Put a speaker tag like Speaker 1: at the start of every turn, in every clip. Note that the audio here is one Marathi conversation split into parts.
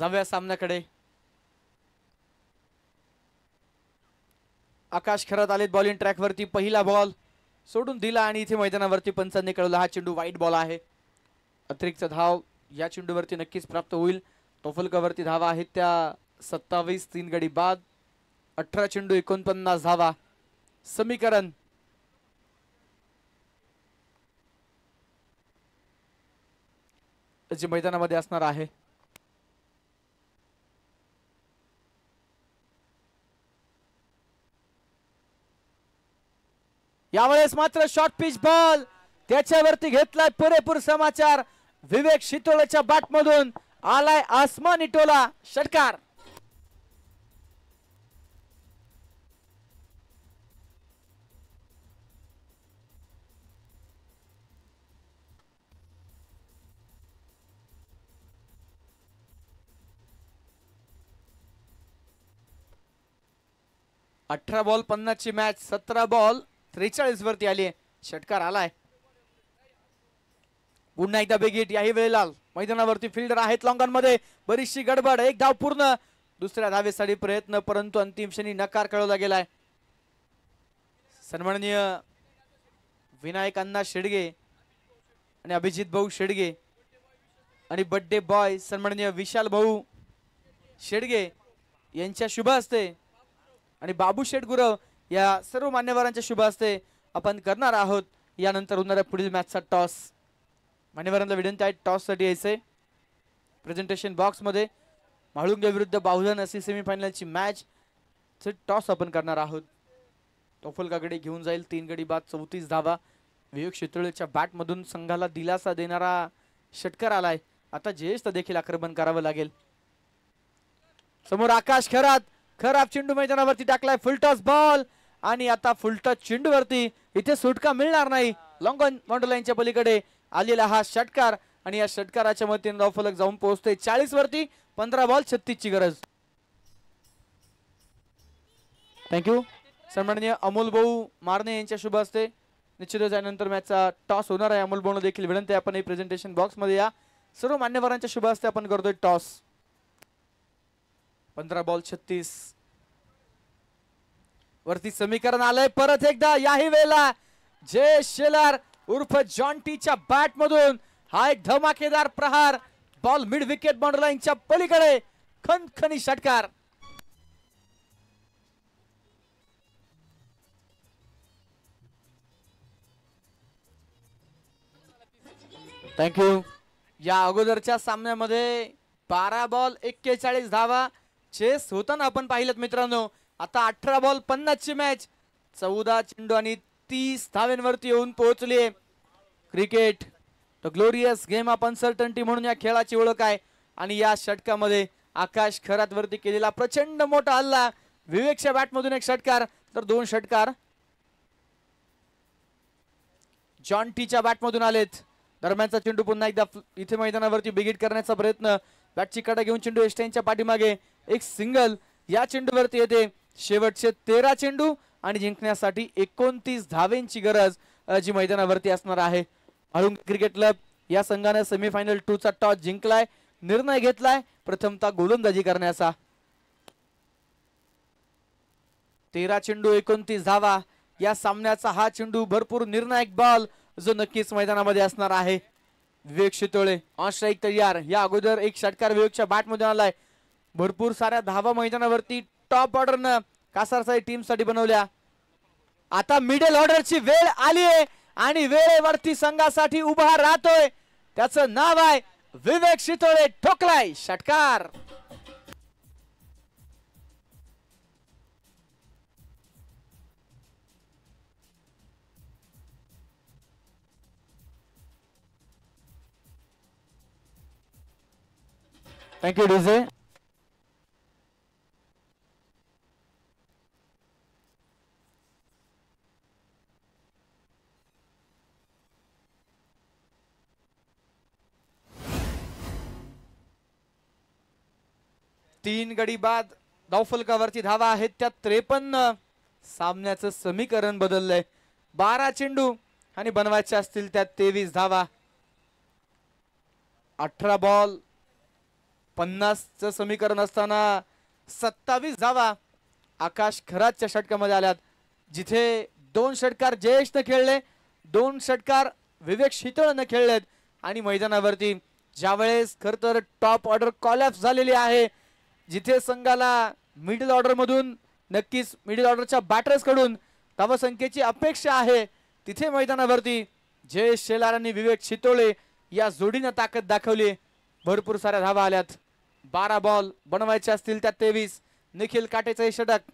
Speaker 1: जाऊया सामन्याकडे. आकाश खरात आलेत बॉलिंग ट्रॅक वरती. पहिला बॉल सोडून दिला आणि इथे मैदानावरती पंचांनी कळवला हा चेंडू वाईट बॉल आहे. अतिरिक्त धाव या चेंडूवरती नक्कीच प्राप्त होईल. तोफलकावरती धावा आहेत त्या 27. 3 गडी बाद. 18 चेंडू 49 धावा. समीकरण जे मैदानामध्ये असणार आहे. यावेळेस मात्र शॉर्ट पिच बॉल त्याच्यावरती घेतलाय पुरेपूर समाचार. विवेक शितोळेच्या बॅट मधून आलाय आसमानी टोला. षटकार. अठरा बॉल 50 ची मॅच 17 बॉल 43 वरती आली. षटकार आलाय. पुन्हा एकदा बेगीट. याही वेळेला मैदानावरती फिल्डर आहेत लॉंगॉन मध्ये. बरीचशी गडबड. एक धाव पूर्ण. दुसऱ्या धावेसाठी प्रयत्न परंतु अंतिम क्षणी नकार कळवला गेलाय. सन्माननीय विनायक अण्णा शेडगे आणि अभिजित भाऊ शेडगे आणि बर्थडे बॉय सन्माननीय विशाल भाऊ शेडगे यांच्या शुभ हस्ते आणि बाबू शेठ गुरव या सर्व मान्यवरांच्या शुभ हस्ते आपण करणार आहोत यानंतर होणाऱ्या पुढील मॅचचा टॉस. मान्यवरांना विनंती आहे टॉस साठी यायचे. प्रेझेंटेशन बॉक्स मध्ये म्हाळुंगे विरुद्ध बाहुधन अशी सेमीफायनलची मॅच टॉस आपण करणार आहोत. तोफलकाकडे घेऊन जाईल. 3 गडी बाद 34 धावा. विवेक शितोळेच्या बॅट मधून संघाला दिलासा देणारा षटकार आलाय. आता ज्येष्ठ देखील आक्रमण करावं लागेल. समोर आकाश खरात. खराब चेंडू मैदानावरती टाकलाय. फुलटॉस बॉल आणि आता फुलटॉस चेंडूवरती इथे सुटका मिळणार नाही. लॉंग ऑन बाउंड्री लाईनच्या पलीकडे आलेला हा षटकार आणि या षटकाराच्या मदतीने धावफलक जाऊन पोहोचते 40 वरती. 15 बॉल 36 ची गरज. थँक्यू. सन्माननीय अमोल भाऊ मारणे यांच्या शुभ हस्ते निश्चितच यानंतर मॅचचा टॉस होणार आहे. अमोल भाऊला देखील विनंती आहे आपण हे प्रेझेंटेशन बॉक्स मध्ये या. सर्व मान्यवरांच्या शुभ हस्ते आपण करतोय टॉस. 15 बॉल 36 वरती समीकरण आलंय परत एकदा. याही वेळेला जय शेलार उर्फ जॉन्टीच्या बॅट मधून हा एक धमाकेदार प्रहार. बॉल मिड विकेट बाउंड्री लाईनच्या पलीकडे. खणखणी षटकार. थँक्यू. या अगोदरच्या सामन्यामध्ये 12 बॉल 41 धावा चेस होताना आपण पाहिलं मित्रांनो. आता 18 बॉल 50 ची मॅच 14 चेंडू आणि 30 धावांवरती येऊन पोहोचली. Cricket the glorious game of uncertainty म्हणून या खेळाची ओळख आहे आणि या षटकामध्ये आकाश खरात वरती केलेला प्रचंड मोठा हल्ला. विवेकच्या बॅट मधून एक षटकार तर 2 षटकार जॉन्टीच्या बॅट मधून आलेत. दरम्यानचा चेंडू पुन्हा एकदा इथे मैदानावरती बिगिट करण्याचा प्रयत्न. बॅटची कडा घेऊन चेंडू एस्टेनच्या पाठीमागे. एक सिंगल या चेंडूवरती येते. शेवटचे 13 चेंडू आणि जिंकण्यासाठी 29 धावेंची गरज जी मैदानावरती असणार आहे. म्हाळुंगे क्रिकेट क्लब या संघाने सेमीफायनल 2 चा टॉस जिंकलाय. निर्णय घेतलाय प्रथमतः गोलंदाजी करण्याचा. 13 चेंडू 29 धावा. या सामन्याचा हा चेंडू भरपूर निर्णायक बॉल जो नक्कीच मैदानामध्ये असणार आहे. विवेक शितोळे ऑन स्ट्राइक तयार. या अगोदर एक षटकार विवेकच्या बॅट मध्ये आलाय. भरपूर साऱ्या धावा मैदानावरती टॉप ऑर्डरनं कासारसाई टीम साठी बनवल्या. आता मिडल ऑर्डरची वेळ आली आहे आणि वेळेवरती संघासाठी उभा राहतोय. त्याचं नाव आहे विवेक शितोळे. ठोकलाय षटकार. Thank you DJ. तीन गडी बाद धावफलकावरती धावा आहेत त्या 53. सामन्याचं समीकरण बदललंय. 12 चेंडू आणि बनवायचे असतील त्या 23 धावा. 18 बॉल 50चं समीकरण असताना 27 धावा आकाश खरातच्या षटकामध्ये आल्यात, जिथे 2 षटकार जयेशनं खेळले, 2 षटकार विवेक शितळनं खेळलेत. आणि मैदानावरती ज्यावेळेस खर तर टॉप ऑर्डर कॉलॅप्स झालेली आहे, जिथे संघाला मिडल ऑर्डर मधून नक्कीच मिडल ऑर्डरच्या बॅटर्स कडून धावसंख्येची अपेक्षा आहे, तिथे मैदानावरती जयेश शेलार आणि विवेक शितोळे या जोडीनं ताकद दाखवली. भरपूर साऱ्या धावा आल्यात. 12 बॉल बनवायचे असतील त्यात 23. निखिल काटेचं हे षटक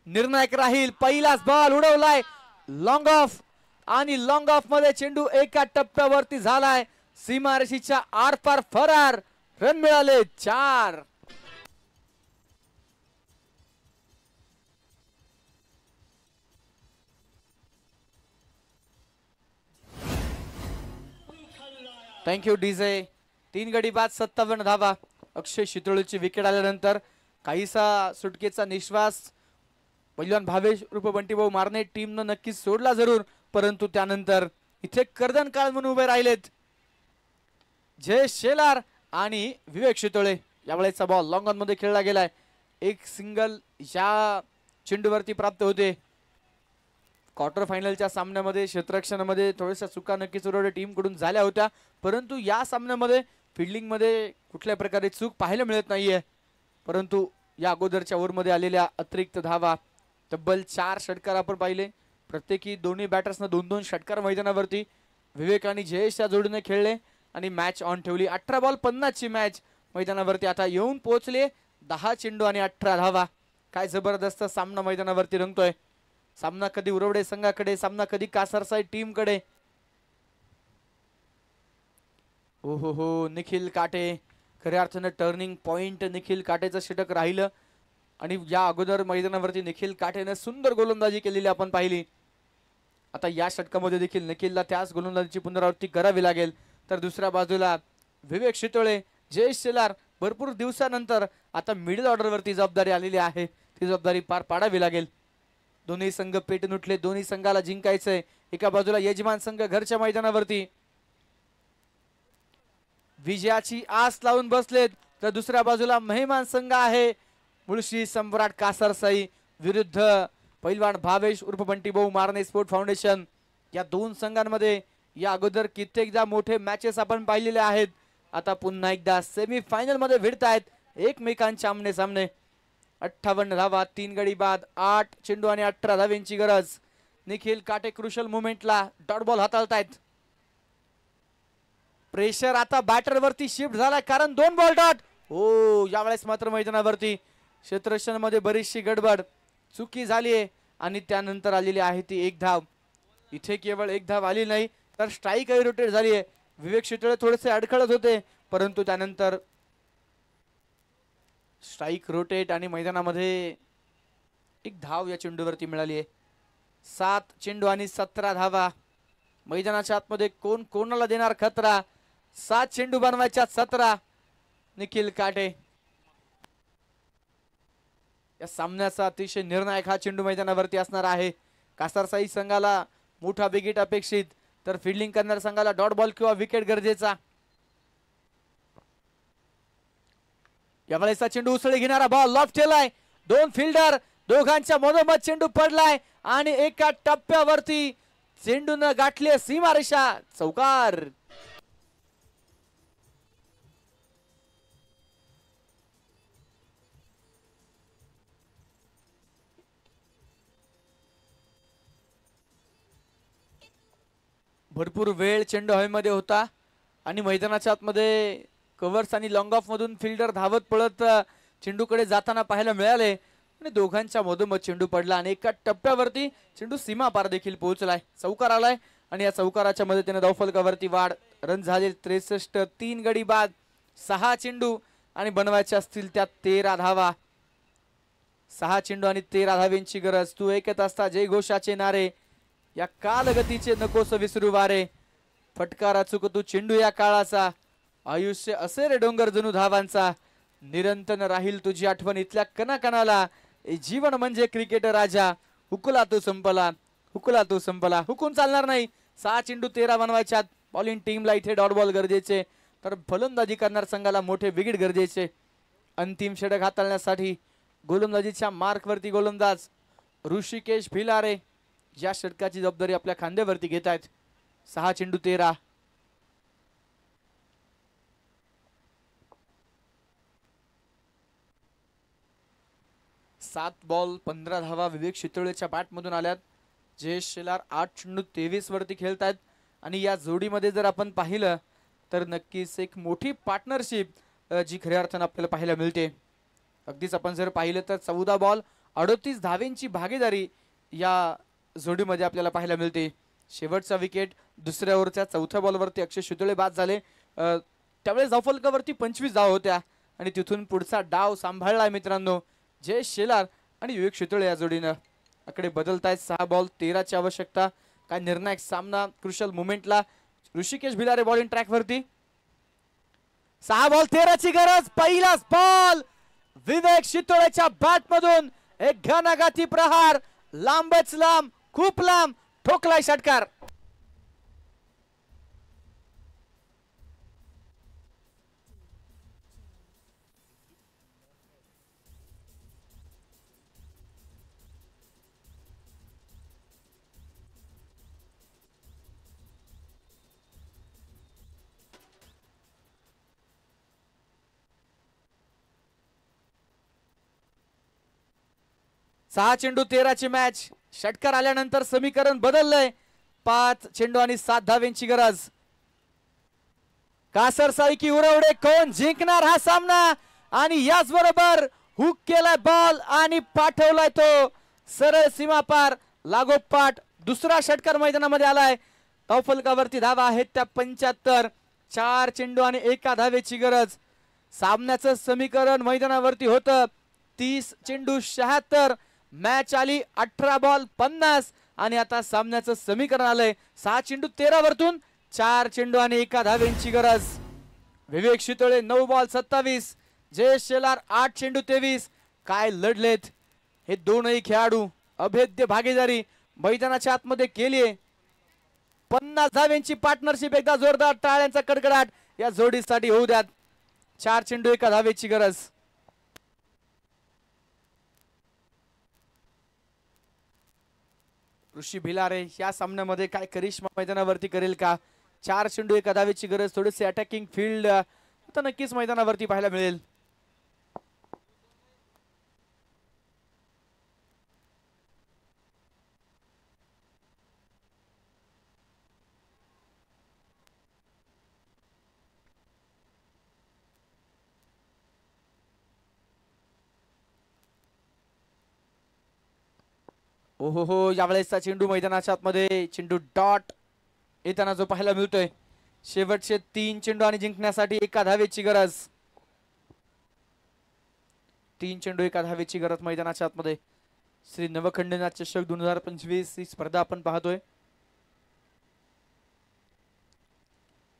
Speaker 1: निर्णायक राहील. पहिलाच बॉल उडवलाय लॉंग ऑफ, आणि लॉंग ऑफ मध्ये चेंडू एका टप्प्यावरती झालाय. सीमारेषेच्या आरपार फरार. रन मिळाले 4. Thank you DJ. 3 गडी बाद 57 धावा. अक्षय शितोळेची विकेट आल्यानंतर काहीसा सुटकेचा निश्वास पहिलवान भावेश उर्फ बंटीभाऊ मारणे टीमनं नक्कीच सोडला जरूर, परंतु त्यानंतर इथे कर्दन काळ म्हणून उभे राहिलेत जयेश शेलार आणि विवेक शितोळे. यावेळेचा बॉल लॉंग ऑन मध्ये खेळला गेलाय. एक सिंगल या चेंडूवरती प्राप्त होते. क्वार्टर फायनलच्या सामन्यामध्ये क्षेत्ररक्षणामध्ये थोड्याशा चुका नक्कीच उरवडे टीम कडून झाल्या होत्या, परंतु या सामन्यामध्ये फिल्डिंग मध्ये कुठल्या प्रकारे चूक पाहायला मिळत नाहीये. परंतु या अगोदरच्या ओव्हरमध्ये आलेल्या अतिरिक्त धावा तब्बल 4 षटकार आपण पाहिले. प्रत्येकी दोन्ही बॅटर्सना 2-2 षटकार मैदानावरती विवेक आणि जयेश या जोडीने खेळले आणि मॅच ऑन ठेवली. 18 बॉल 50 ची मॅच मैदानावरती आता येऊन पोहोचले. 10 चेंडू आणि 18 धावा. काय जबरदस्त सामना मैदानावरती रंगतोय. सामना कधी उरवडे संघाकडे, सामना कधी कासारसाई टीम कडे. हो निखिल काटे खऱ्या अर्थानं टर्निंग पॉइंट निखिल काटेचं षटक राहिलं. आणि या अगोदर मैदानावरती निखिल काटेने सुंदर गोलंदाजी केलेली आपण पाहिली. आता या षटकामध्ये देखील निखिलला त्याच गोलंदाजीची पुनरावृत्ती करावी लागेल. तर दुसऱ्या बाजूला विवेक शितोळे, जयेश शेलार भरपूर दिवसानंतर आता मिडल ऑर्डर वरती जबाबदारी आलेली आहे, ती जबाबदारी पार पाडावी लागेल. दोन्ही संघ पेटून उठले, दोन्ही संघाला जिंकायचंय. एका बाजूला यजमान संघ घरच्या मैदानावरती विजयाची आस लावून बसलेत, तर दुसऱ्या बाजूला मेहमान संघ आहे मुळशी सम्राट कासारसाई विरुद्ध पैलवान भावेश उर्फ बंटीभाऊ मारणे स्पोर्ट फाउंडेशन. या 2 संघांमध्ये या अगोदर कित्येकदा मोठे मॅचेस आपण पाहिलेले आहेत. आता पुन्हा एकदा सेमी फायनल मध्ये भिडतायत एकमेकांच्या आमने सामने. 58 धावा, 3 गडी बाद, 8 चेंडू आणि 18 धावांची गरज. निखिल काटे क्रुशल मोमेंटला डॉट बॉल हाताळतायत. प्रेशर आता बॅटर वरती शिफ्ट झाला, कारण 2 बॉल डॉट. यावेळेस मात्र मैदानावरती क्षेत्ररक्षणामध्ये बरीचशी गडबड, चुकी झालीये आणि त्यानंतर आलेली आहे ती 1 धाव. इथे केवळ 1 धाव आली नाही, तर स्ट्राईकही रोटेट झालीये. विवेक शितोळे थोडेसे अडखळत होते, परंतु त्यानंतर स्ट्राईक रोटेट आणि मैदानामध्ये 1 धाव या चेंडूवरती मिळाली आहे. 7 चेंडू आणि 17 धावा. मैदानाच्या आतमध्ये कोण कोणाला देणार खतरा. 7 चेंडू बनवायच्या 17. निखिल काटे. या सामन्याचा अतिशय निर्णायक हा चेंडू मैदानावरती असणार आहे. कासारसाई संघाला मोठा विकेट अपेक्षित, तर फिल्डिंग करणाऱ्या संघाला डॉट बॉल किंवा विकेट गरजेचा. यावेळेचा चेंडू उसळी घेणारा बॉल लॉफ्ट केलाय. 2 फिल्डर दोघांच्या मधोमध चेंडू पडलाय आणि एका टप्प्यावरती चेंडून गाठले सीमारेषा. चौकार. भरपूर वेळ चेंडू हवेमध्ये होता आणि मैदानाच्या आतमध्ये कव्हर्स आणि लॉंग ऑफ मधून फिल्डर धावत पळत चेंडूकडे जाताना पाहायला मिळाले आणि दोघांच्या मधोमध चेंडू पडला आणि एका टप्प्यावरती चेंडू सीमा पार देखील पोहोचलाय. चौकार आलाय आणि या चौकाराच्या मदतीने धावफलकावरती वाढ. रन झाले 63. 3 गडी बाद, 6 चेंडू आणि बनवायचे असतील त्यात 13 धावा. 6 चेंडू आणि 13 धावांची गरज. तू ऐकत असता जय घोषाचे नारे, या कालगतीचे नकोस विसरू वारे. फटकारा चुक तू चेंडू या काळाचा, आयुष्य असे रे डोंगर जणू धावांचा. निरंतर राहील तुझी आठवण इथल्या कणाकणाला. जीवन म्हणजे क्रिकेट राजा, हुकला तो संपला, हुकला तो संपला. हुकून चालणार नाही. 6 चेंडू 13 बनवायच्यात. बॉलिंग टीमला इथे डॉट बॉल गरजेचे. तर फलंदाजी करणार संघाला मोठे विकेट गरजेचे. अंतिम षटक हाताळण्यासाठी गोलंदाजीच्या मार्कवरती गोलंदाज ऋषिकेश भिलारे या षटकाची जबाबदारी आपल्या खांद्यावरती घेत आहेत. 6 चेंडू 13. सात बॉल 15 धावा विवेक शितोळेच्या बॅटमधून आल्यात. जयेश शेलार 8 चेंडू 23 वरती खेळतात आणि या जोडीमध्ये जर आपण पाहिलं तर नक्कीच एक मोठी पार्टनरशिप जी खऱ्या अर्थानं आपल्याला पाहायला मिळते. अगदीच आपण जर पाहिलं तर 14 बॉल 38 धावेंची भागीदारी या जोडीमध्ये आपल्याला पाहायला मिळते. शेवटचा विकेट दुसऱ्या ओव्हरच्या 4थ्या बॉलवरती अक्षय शितोळे बाद झाले. त्यावेळेस धावफलकावरती 25 धावा होत्या आणि तिथून पुढचा डाव सांभाळलाय मित्रांनो जयेश शेलार आणि विवेक शितोळे या जोडीनं. आकडे बदलतायत. 6 बॉल 13ची आवश्यकता. काय निर्णायक सामना क्रुशल मुवमेंटला. ऋषिकेश भिलारे बॉलिंग ट्रॅक वरती. 6 बॉल 13ची गरज. पहिलाच बॉल विवेक शितोळेच्या बॅट मधून एक घणाघाती प्रहार. लांबच लांब खूप लांब ठोकलाय षटकार. सहा चेंडू 13ची मॅच. षटकार आल्यानंतर समीकरण बदललंय. 5 चेंडू आणि 7 धावेंची गरज. कासरसाई की उरवडे कोण जिंकणार हा सामना. आणि याच बरोबर हुक केलाय बॉल आणि पाठवलाय तो सरळ सीमा पार. लागोपाठ दुसरा षटकार मैदानामध्ये आलाय. धावफलकावरती धावा आहेत त्या 75. 4 चेंडू आणि 1 धावेची गरज. सामन्याचं समीकरण मैदानावरती होतं 30 चेंडू 76. मॅच आली 18 बॉल 50 आणि आता सामन्याचं समीकरण आलंय 6 चेंडू 13 वरतून 4 चेंडू आणि 1 धावेंची गरज. विवेक शितोळे 9 बॉल 27. जयेश शेलार 8 चेंडू 23. काय लढलेत हे दोनही खेळाडू. अभेद्य भागीदारी मैदानाच्या आतमध्ये केलीये. 50 धावेंची पार्टनरशिप. एकदा जोरदार टाळ्यांचा कडकडाट या जोडीसाठी होऊ द्यात. 4 चेंडू 1 धावेची गरज. ऋषी भिलारे या सामन्यामध्ये काय करिश्मा मैदानावरती करेल का. 4 चेंडू 1 धावेची गरज. थोडेसे अटॅकिंग फील्ड आता नक्कीच मैदानावरती पाहायला मिळेल. ओहो हो यावेळेसचा चेंडू मैदानाच्या आतमध्ये. चेंडू डॉट येताना जो पाहायला मिळतोय. शेवटचे 3 चेंडू आणि जिंकण्यासाठी 1 धावेची गरज. 3 चेंडू 1 धावेची गरज मैदानाच्या आतमध्ये. श्री नवखंडनाथ चषक 2025 ही स्पर्धा आपण पाहतोय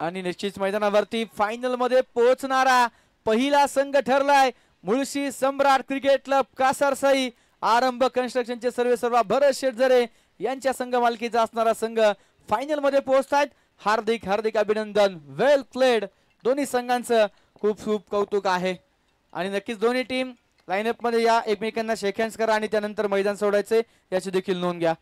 Speaker 1: आणि निश्चित मैदानावरती फायनल मध्ये पोहोचणारा पहिला संघ ठरलाय. मुळशी सम्राट क्रिकेट क्लब कासारसाई. आरंभ कन्स्ट्रक्शनचे सर्वेसर्वा भरत शेटजरे यांच्या संघ मालकीचा असणारा संघ फायनल मध्ये पोहोचतायत. हार्दिक हार्दिक अभिनंदन. वेल प्लेड. दोन्ही संघांचं खूप खूप कौतुक आहे आणि नक्कीच दोन्ही टीम लाईनअप मध्ये या. एकमेकांना शेक हँड्स करा आणि त्यानंतर मैदान सोडायचे याची देखील नोंद घ्या.